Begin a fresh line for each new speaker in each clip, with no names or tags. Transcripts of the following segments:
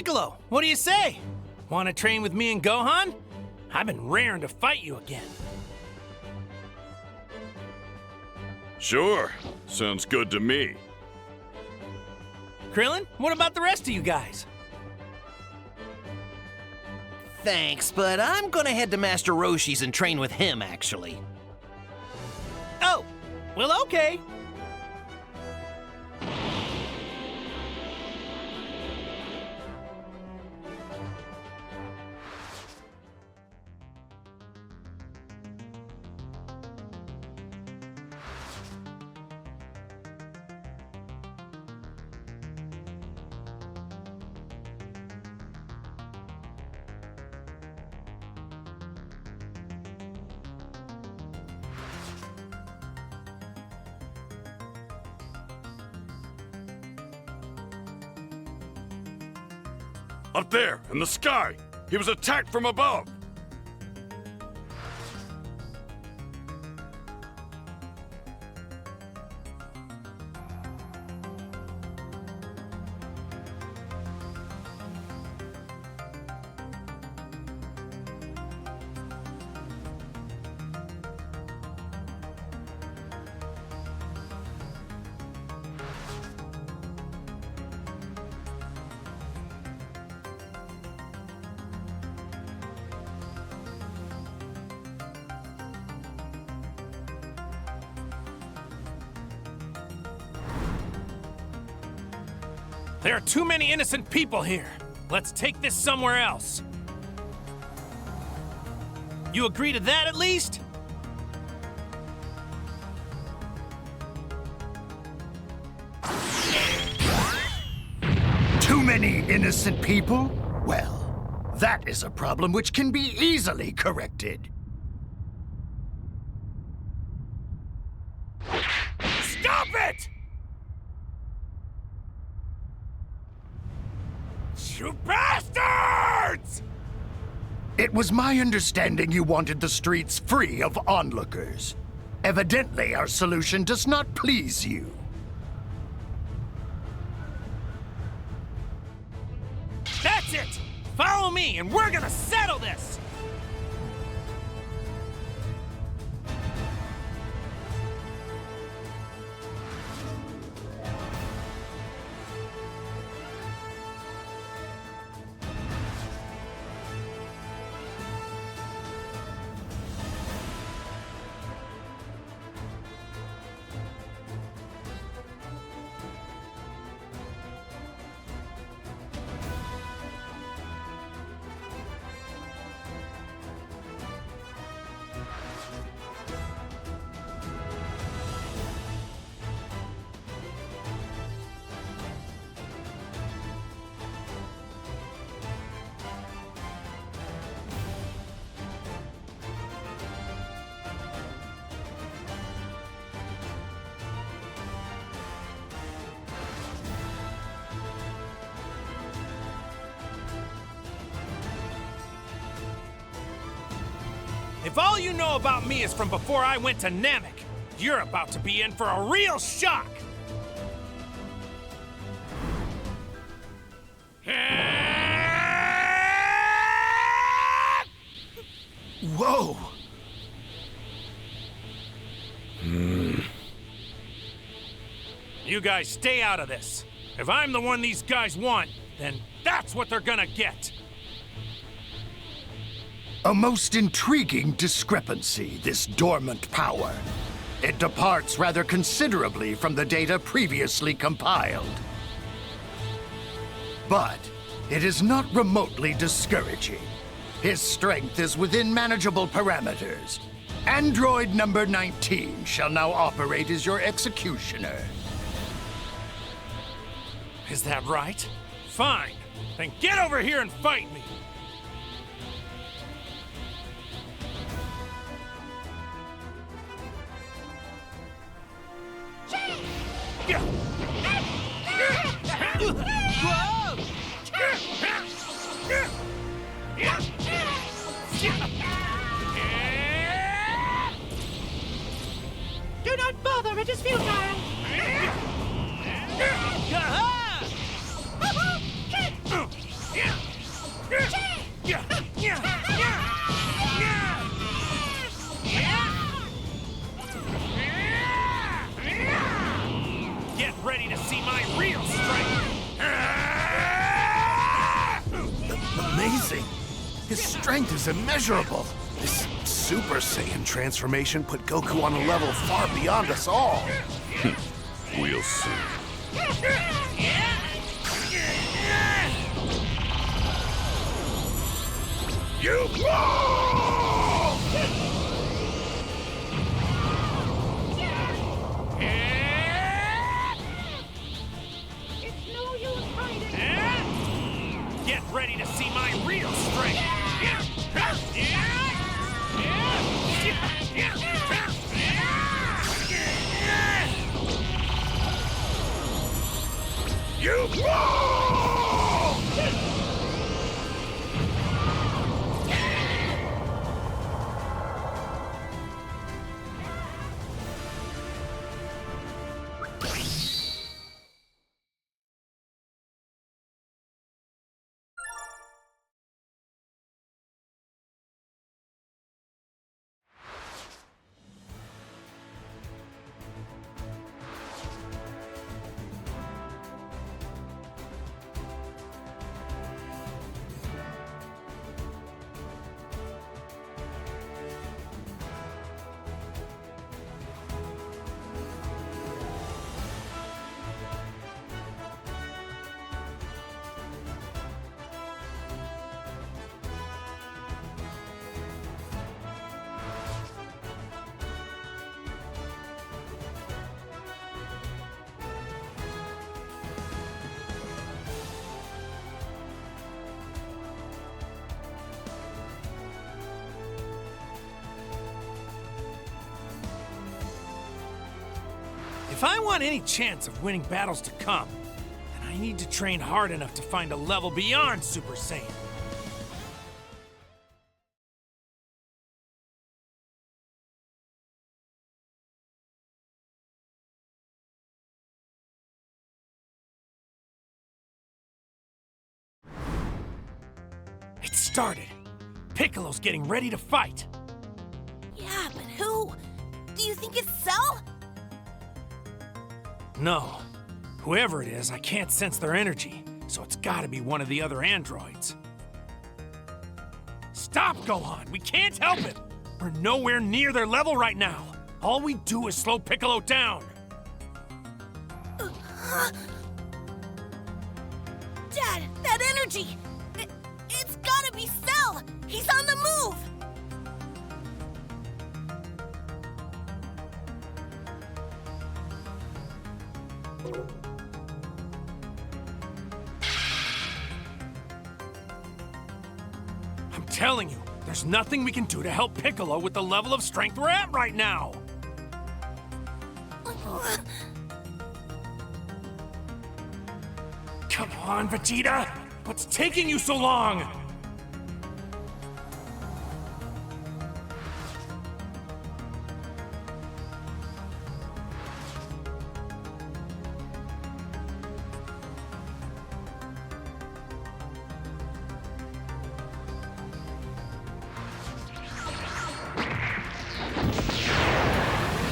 Piccolo, what do you say? Want to train with me and Gohan? I've been raring to fight you again.
Sure, sounds good to me.
Krillin, what about the rest of you guys?
Thanks, but I'm gonna head to Master Roshi's and train with him, actually.
Oh, well, okay.
Up there, in the sky! He was attacked from above!
There are too many innocent people here. Let's take this somewhere else. You agree to that at least?
Too many innocent people? Well, that is a problem which can be easily corrected.
Stop it! You bastards!
It was my understanding you wanted the streets free of onlookers. Evidently, our solution does not please you.
That's it! Follow me and we're gonna settle this! If all you know about me is from before I went to Namek, you're about to be in for a real shock!
Whoa!
You guys stay out of this. If I'm the one these guys want, then that's what they're gonna get.
A most intriguing discrepancy, this dormant power. It departs rather considerably from the data previously compiled. But it is not remotely discouraging. His strength is within manageable parameters. Android number 19 shall now operate as your executioner.
Is that right? Fine. Then get over here and fight me!
Do not bother, it is futile!
strength is immeasurable. This Super Saiyan transformation put Goku on a level far beyond us all.
We'll see. You fall!
It's no use hiding.
Get ready to see my real strength!
You fall!
If I want any chance of winning battles to come, then I need to train hard enough to find a level beyond Super Saiyan. It started. Piccolo's getting ready to fight.
Yeah, but who? Do you think it's Cell?
No. Whoever it is, I can't sense their energy, so it's gotta be one of the other androids. Stop, Gohan! We can't help it! We're nowhere near their level right now. All we do is slow Piccolo down.
Dad, that energy! It's gotta be Cell! He's on the move!
I'm telling you, there's nothing we can do to help Piccolo with the level of strength we're at right now. Come on, Vegeta! What's taking you so long?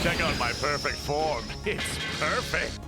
Check out my perfect form. It's perfect.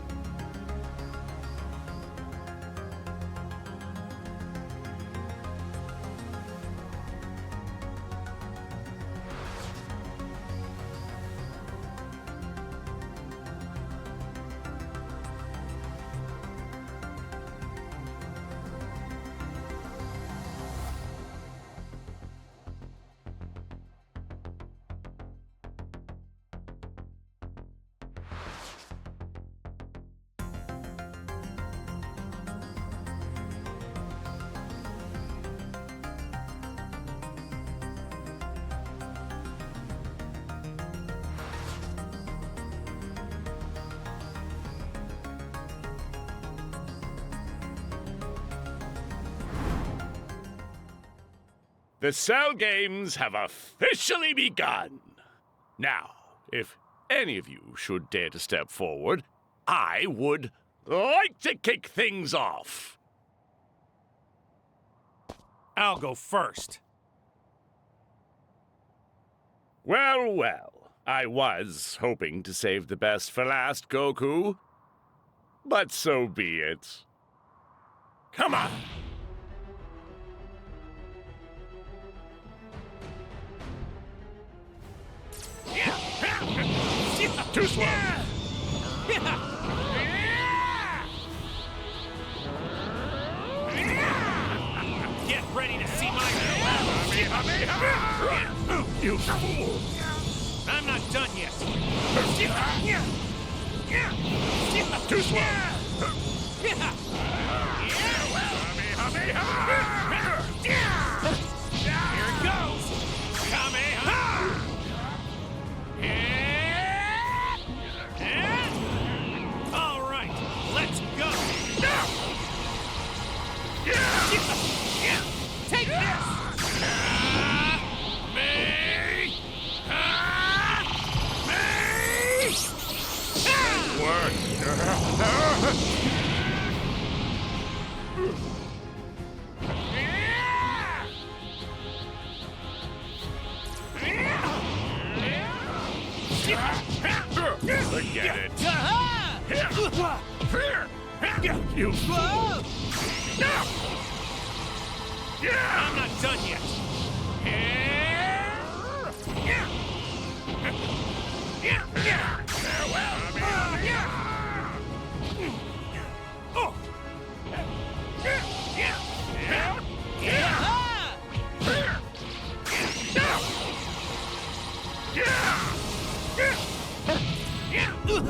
The Cell Games have officially begun. Now, if any of you should dare to step forward, I would like to kick things off.
I'll go first.
Well, well, I was hoping to save the best for last, Goku. But so be it. Come on! Too slow.
Get ready to see my...
You fool!
I'm not done yet.
Too slow.
Here it goes. Kamehameha! All right, let's go. Take this.
Forget it. You fool!
I'm not done yet.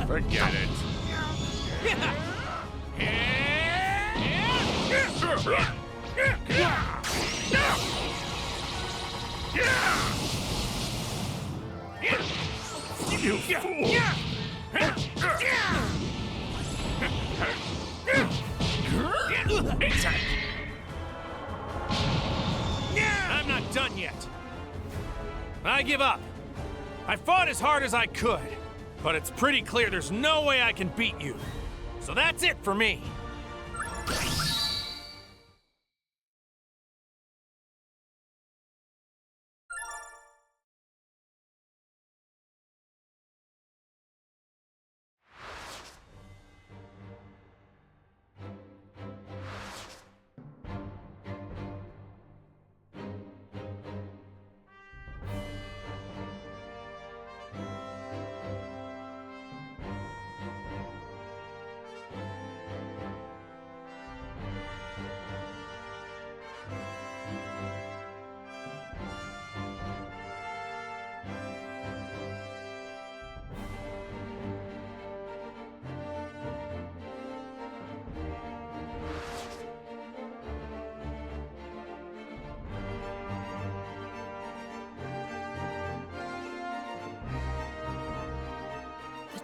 Forget it. You fool!
I'm not done yet. I give up. I fought as hard as I could, but it's pretty clear there's no way I can beat you. So that's it for me.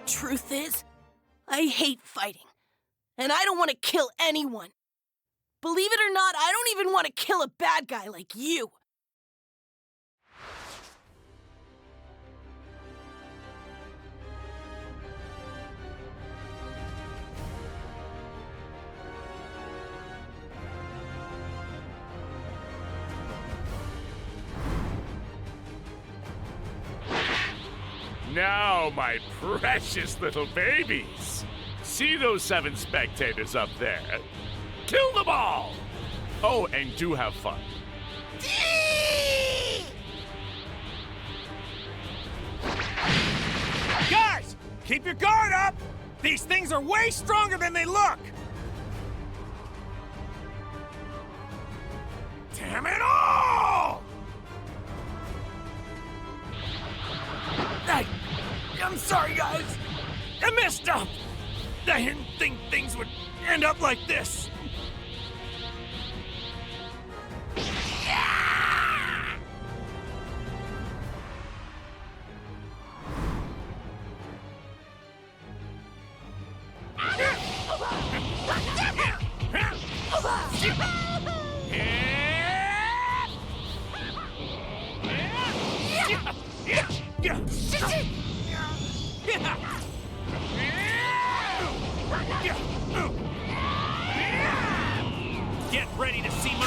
Truth is, I hate fighting. And I don't want to kill anyone. Believe it or not, I don't even want to kill a bad guy like you.
Now, my precious little babies. See those 7 spectators up there? Kill them all! Oh, and do have fun.
Guys, keep your guard up! These things are way stronger than they look! Damn it all! I'm sorry, guys. I messed up. I didn't think things would end up like this. Get ready to see my...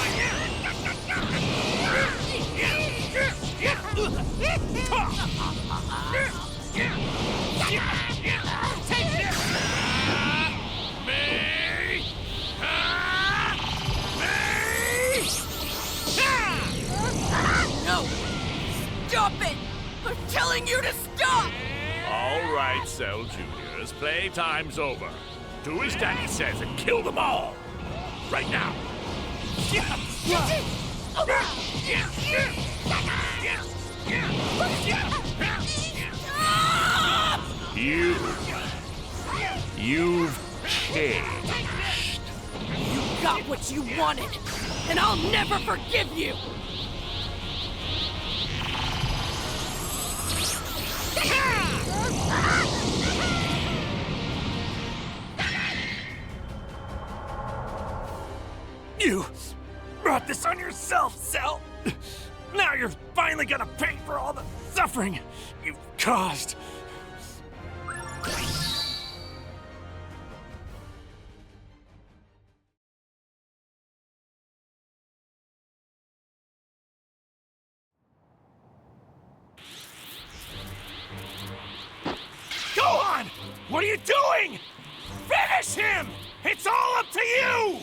Take this!
No! Stop it! I'm telling you to stop!
All right, Cell Juniors, playtime's over. Do as Daddy says and kill them all! Right now! You've changed.
You got what you wanted, and I'll never forgive you!
You brought this on yourself, Cell. Now you're finally gonna pay for all the suffering you've caused. Gohan! What are you doing? Finish him! It's all up to you!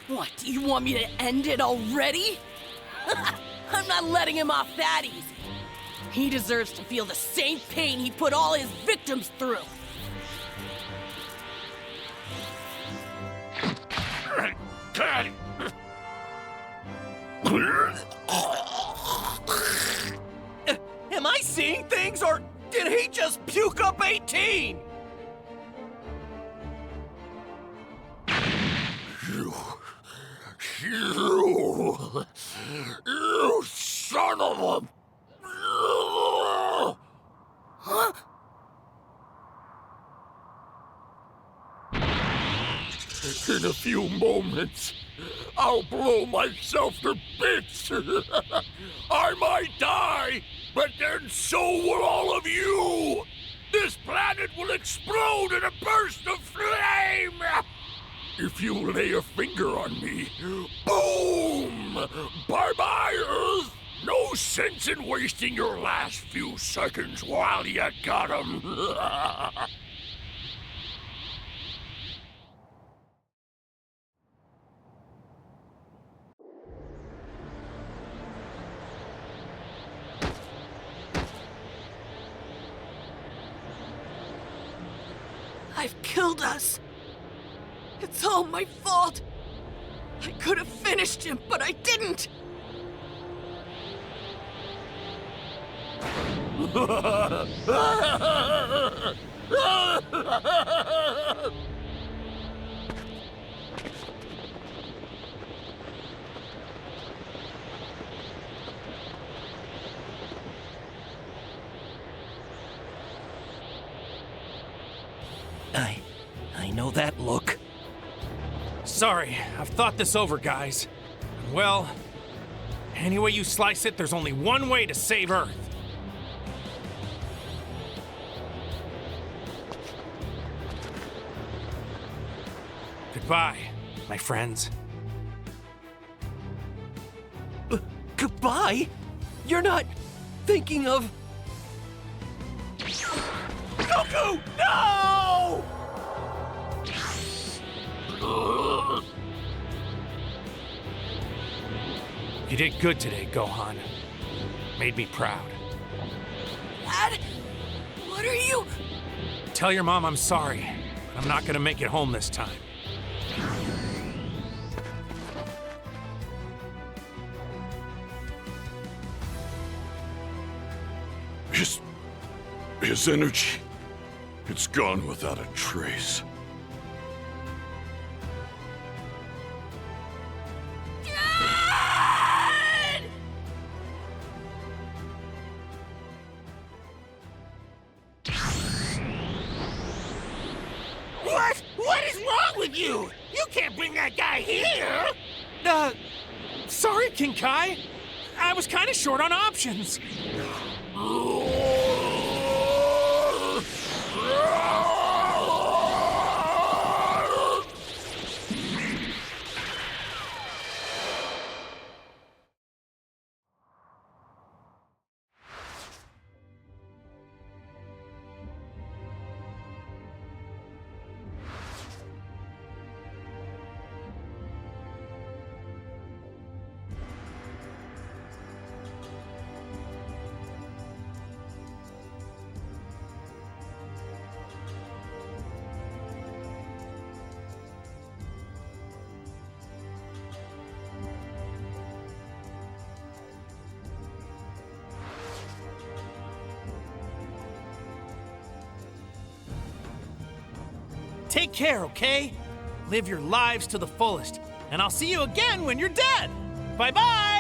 What, do you want me to end it already? I'm not letting him off that easy. He deserves to feel the same pain he put all his victims through.
Am I seeing things, or did he just puke up 18?
You son of a...
Huh?
In a few moments, I'll blow myself to bits. I might die, but then so will all of you. This planet will explode in a burst of flame. If you lay a finger on me, boom! Bye-bye, Earth! No sense in wasting your last few seconds while you got 'em.
I've killed us. It's all my fault. I could have finished him, but I didn't.
I know that look.
Sorry, I've thought this over, guys. Well, any way you slice it, there's only one way to save Earth. Goodbye, my friends.
Goodbye? You're not thinking of... Goku! No!
You did good today, Gohan. Made me proud.
Dad? What are you...
Tell your mom I'm sorry, but I'm not gonna make it home this time.
His energy, it's gone without a trace.
Dad!
What? What is wrong with you? You can't bring that guy here!
Sorry, King Kai. I was kind of short on options. take care, okay? Live your lives to the fullest, and I'll see you again when you're dead. Bye-bye!